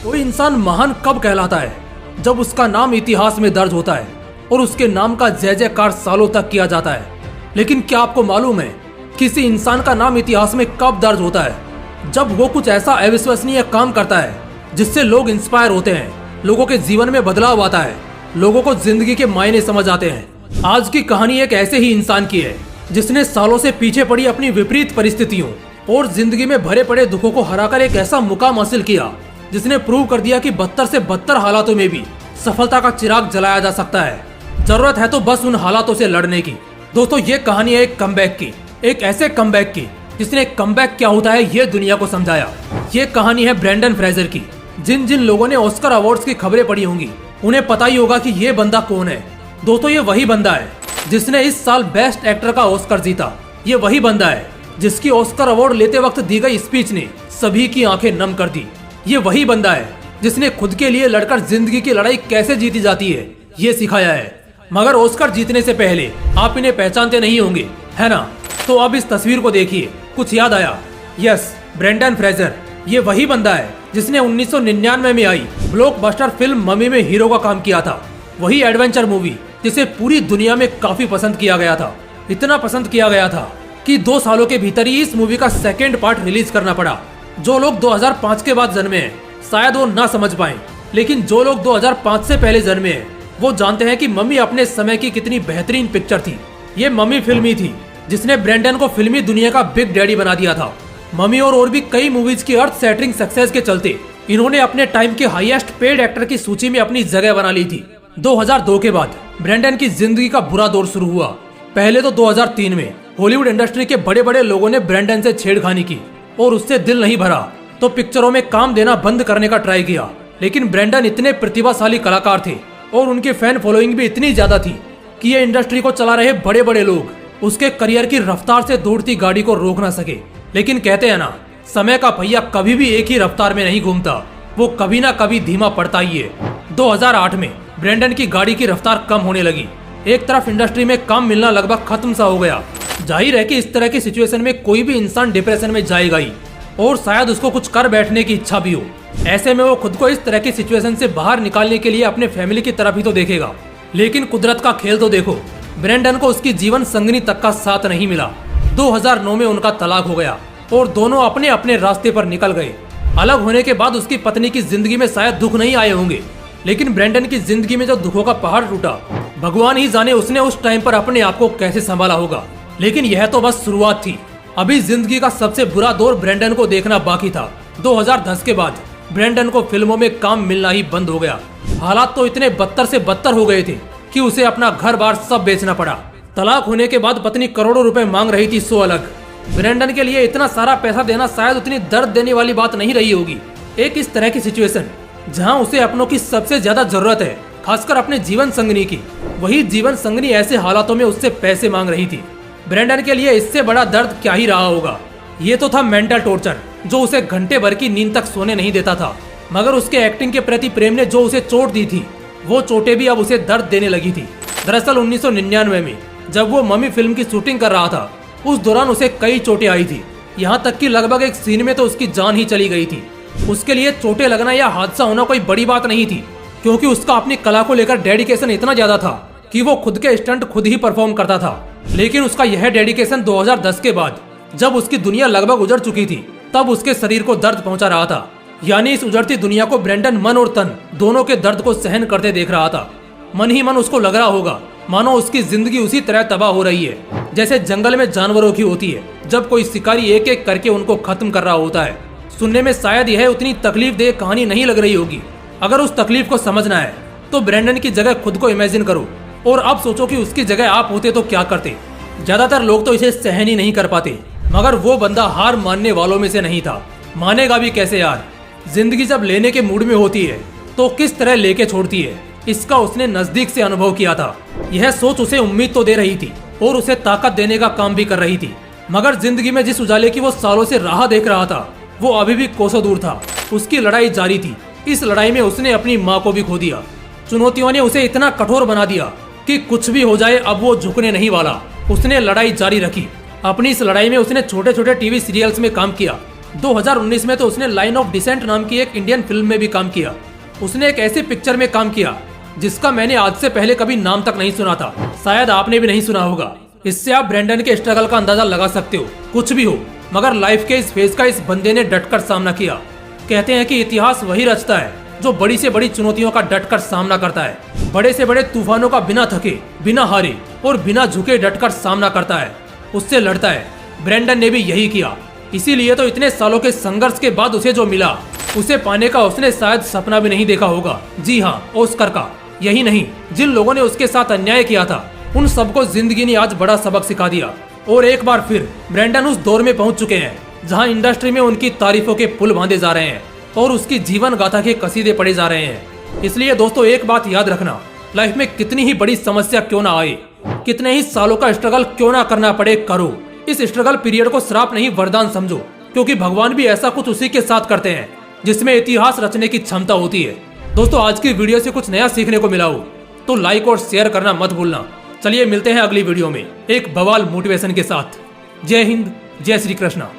कोई इंसान महान कब कहलाता है? जब उसका नाम इतिहास में दर्ज होता है और उसके नाम का जय जयकार सालों तक किया जाता है। लेकिन क्या आपको मालूम है किसी इंसान का नाम इतिहास में कब दर्ज होता है? जब वो कुछ ऐसा अविश्वसनीय काम करता है जिससे लोग इंस्पायर होते हैं, लोगों के जीवन में बदलाव आता है, लोगों को जिंदगी के मायने समझ आते हैं। आज की कहानी एक ऐसे ही इंसान की है जिसने सालों से पीछे पड़ी अपनी विपरीत परिस्थितियों और जिंदगी में भरे पड़े दुखों को हराकर एक ऐसा मुकाम हासिल किया जिसने प्रूव कर दिया कि बदतर से बदतर हालातों में भी सफलता का चिराग जलाया जा सकता है। जरूरत है तो बस उन हालातों से लड़ने की। दोस्तों, ये कहानी है एक कमबैक की, एक ऐसे कमबैक की जिसने कमबैक क्या होता है ये दुनिया को समझाया। ये कहानी है ब्रेंडन फ्रेजर की। जिन जिन लोगों ने ऑस्कर अवार्ड्स की खबरें पढ़ी होंगी उन्हें पता ही होगा कि ये बंदा कौन है। दोस्तों, ये वही बंदा है जिसने इस साल बेस्ट एक्टर का ऑस्कर जीता। ये वही बंदा है जिसकी ऑस्कर अवार्ड लेते वक्त दी गई स्पीच ने सभी की आंखें नम कर दी। ये वही बंदा है जिसने खुद के लिए लड़कर जिंदगी की लड़ाई कैसे जीती जाती है ये सिखाया है। मगर ऑस्कर जीतने से पहले आप इन्हें पहचानते नहीं होंगे, है ना? तो अब इस तस्वीर को देखिए, कुछ याद आया? Yes, Brendon Fraser. ये वही बंदा है जिसने 1999 में आई ब्लॉकबस्टर फिल्म मम्मी में हीरो का काम किया था। वही एडवेंचर मूवी जिसे पूरी दुनिया में काफी पसंद किया गया था। इतना पसंद किया गया था कि 2 सालों के भीतर ही इस मूवी का सेकेंड पार्ट रिलीज करना पड़ा। जो लोग 2005 के बाद जन्मे हैं शायद वो ना समझ पाए, लेकिन जो लोग 2005 से पहले जन्मे हैं वो जानते हैं कि मम्मी अपने समय की कितनी बेहतरीन पिक्चर थी। ये मम्मी फिल्म ही थी जिसने ब्रेंडन को फिल्मी दुनिया का बिग डैडी बना दिया था। मम्मी और भी कई मूवीज की अर्थ सेटरिंग सक्सेस के चलते इन्होंने अपने टाइम के हाईएस्ट पेड एक्टर की सूची में अपनी जगह बना ली थी। 2002 के बाद ब्रेंडन की जिंदगी का बुरा दौर शुरू हुआ। पहले तो 2003 में हॉलीवुड इंडस्ट्री के बड़े बड़े लोगों ने ब्रेंडन से छेड़खानी की और उससे दिल नहीं भरा तो पिक्चरों में काम देना बंद करने का ट्राई किया। लेकिन ब्रेंडन इतने प्रतिभाशाली कलाकार थे और उनकी फैन फॉलोइंग भी इतनी ज्यादा थी कि ये इंडस्ट्री को चला रहे बड़े बड़े लोग उसके करियर की रफ्तार से दौड़ती गाड़ी को रोक ना सके। लेकिन कहते हैं ना, समय का पहिया कभी भी एक ही रफ्तार में नहीं घूमता, वो कभी ना कभी धीमा पड़ता ही है। 2008 में ब्रेंडन की गाड़ी की रफ्तार कम होने लगी। एक तरफ इंडस्ट्री में काम मिलना लगभग खत्म सा हो गया। जाहिर है कि इस तरह की सिचुएशन में कोई भी इंसान डिप्रेशन में जाएगा ही और शायद उसको कुछ कर बैठने की इच्छा भी हो। ऐसे में वो खुद को इस तरह की सिचुएशन से बाहर निकालने के लिए अपने फैमिली की तरफ ही तो देखेगा। लेकिन कुदरत का खेल तो देखो, ब्रेंडन को उसकी जीवन संगनी तक का साथ नहीं मिला। 2009 में उनका तलाक हो गया और दोनों अपने अपने रास्ते पर निकल गए। अलग होने के बाद उसकी पत्नी की जिंदगी में शायद दुख नहीं आए होंगे, लेकिन ब्रेंडन की जिंदगी में जो दुखों का पहाड़ टूटा, भगवान ही जाने उसने उस टाइम पर अपने आप को कैसे संभाला होगा। लेकिन यह तो बस शुरुआत थी। अभी जिंदगी का सबसे बुरा दौर ब्रेंडन को देखना बाकी था। 2010 के बाद ब्रेंडन को फिल्मों में काम मिलना ही बंद हो गया। हालात तो इतने बदतर से बदतर हो गए थे कि उसे अपना घर बार सब बेचना पड़ा। तलाक होने के बाद पत्नी करोड़ों रुपए मांग रही थी, सो अलग। ब्रेंडन के लिए इतना सारा पैसा देना शायद उतनी दर्द देने वाली बात नहीं रही होगी। एक इस तरह की सिचुएशन जहां उसे अपनों की सबसे ज्यादा जरूरत है, खासकर अपने जीवन संगनी की, वही जीवन संगनी ऐसे हालातों में उससे पैसे मांग रही थी। ब्रेंडन के लिए इससे बड़ा दर्द क्या ही रहा होगा। ये तो था मेंटल टॉर्चर जो उसे घंटे भर की नींद तक सोने नहीं देता था। मगर उसके एक्टिंग के प्रति प्रेम ने जो उसे चोट दी थी, वो चोटें भी अब उसे दर्द देने लगी थी। दरअसल 1999 में जब वो मम्मी फिल्म की शूटिंग कर रहा था, उस दौरान उसे कई चोटें आई थी। यहाँ तक कि लगभग एक सीन में तो उसकी जान ही चली गई थी। उसके लिए चोटें लगना या हादसा होना कोई बड़ी बात नहीं थी, क्योंकि उसका अपनी कला को लेकर डेडिकेशन इतना ज्यादा था कि वो खुद के स्टंट खुद ही परफॉर्म करता था। लेकिन उसका यह डेडिकेशन 2010 के बाद जब उसकी दुनिया लगभग उजड़ चुकी थी, तब उसके शरीर को दर्द पहुंचा रहा था। यानी इस उजड़ती दुनिया को ब्रेंडन मन और तन दोनों के दर्द को सहन करते देख रहा था। मन ही मन उसको लग रहा होगा मानो उसकी जिंदगी उसी तरह तबाह हो रही है जैसे जंगल में जानवरों की होती है जब कोई शिकारी एक एक करके उनको खत्म कर रहा होता है। सुनने में शायद यह उतनी तकलीफ दे कहानी नहीं लग रही होगी। अगर उस तकलीफ को समझना है तो ब्रेंडन की जगह खुद को इमेजिन करो और अब सोचो कि उसकी जगह आप होते तो क्या करते। ज्यादातर लोग तो इसे सहन ही नहीं कर पाते, मगर वो बंदा हार मानने वालों में से नहीं था। मानेगा भी कैसे यार? जिंदगी जब लेने के मूड में होती है तो किस तरह लेके छोड़ती है, इसका उसने नजदीक से अनुभव किया था। यह सोच उसे उम्मीद तो दे रही थी और उसे ताकत देने का काम भी कर रही थी। मगर जिंदगी में जिस उजाले की वो सालों से राह देख रहा था, वो अभी भी कोसों दूर था। उसकी लड़ाई जारी थी। इस लड़ाई में उसने अपनी माँ को भी खो दिया। चुनौतियों ने उसे इतना कठोर बना दिया कि कुछ भी हो जाए अब वो झुकने नहीं वाला। उसने लड़ाई जारी रखी। अपनी इस लड़ाई में उसने छोटे छोटे टीवी सीरियल्स में काम किया 2019 में तो उसने लाइन ऑफ डिसेंट नाम की एक इंडियन फिल्म में भी काम किया। उसने एक ऐसी पिक्चर में काम किया जिसका मैंने आज से पहले कभी नाम तक नहीं सुना था, शायद आपने भी नहीं सुना होगा। इससे आप ब्रेंडन के स्ट्रगल का अंदाजा लगा सकते हो। कुछ भी हो, मगर लाइफ के इस फेज का इस बंदे ने डटकर सामना किया। कहते हैं कि इतिहास वही रचता है जो बड़ी से बड़ी चुनौतियों का डटकर सामना करता है, बड़े से बड़े तूफानों का बिना थके, बिना हारे और बिना झुके डटकर सामना करता है, उससे लड़ता है। ब्रेंडन ने भी यही किया। इसीलिए तो इतने सालों के संघर्ष के बाद उसे जो मिला, उसे पाने का उसने शायद सपना भी नहीं देखा होगा। जी हाँ, ऑस्कर का। यही नहीं, जिन लोगों ने उसके साथ अन्याय किया था, उन सबको जिंदगी ने आज बड़ा सबक सिखा दिया। और एक बार फिर ब्रेंडन उस दौर में पहुंच चुके हैं जहां इंडस्ट्री में उनकी तारीफों के पुल बांधे जा रहे हैं और उसकी जीवन गाथा के कसीदे पढ़े जा रहे हैं। इसलिए दोस्तों, एक बात याद रखना, लाइफ में कितनी ही बड़ी समस्या क्यों ना आए, कितने ही सालों का स्ट्रगल क्यों ना करना पड़े, करो। इस स्ट्रगल पीरियड को श्राप नहीं, वरदान समझो, क्योंकि भगवान भी ऐसा कुछ उसी के साथ करते हैं जिसमें इतिहास रचने की क्षमता होती है। दोस्तों, आज की वीडियो से कुछ नया सीखने को मिला हो तो लाइक और शेयर करना मत भूलना। चलिए मिलते हैं अगली वीडियो में एक बवाल मोटिवेशन के साथ। जय हिंद, जय श्री कृष्णा।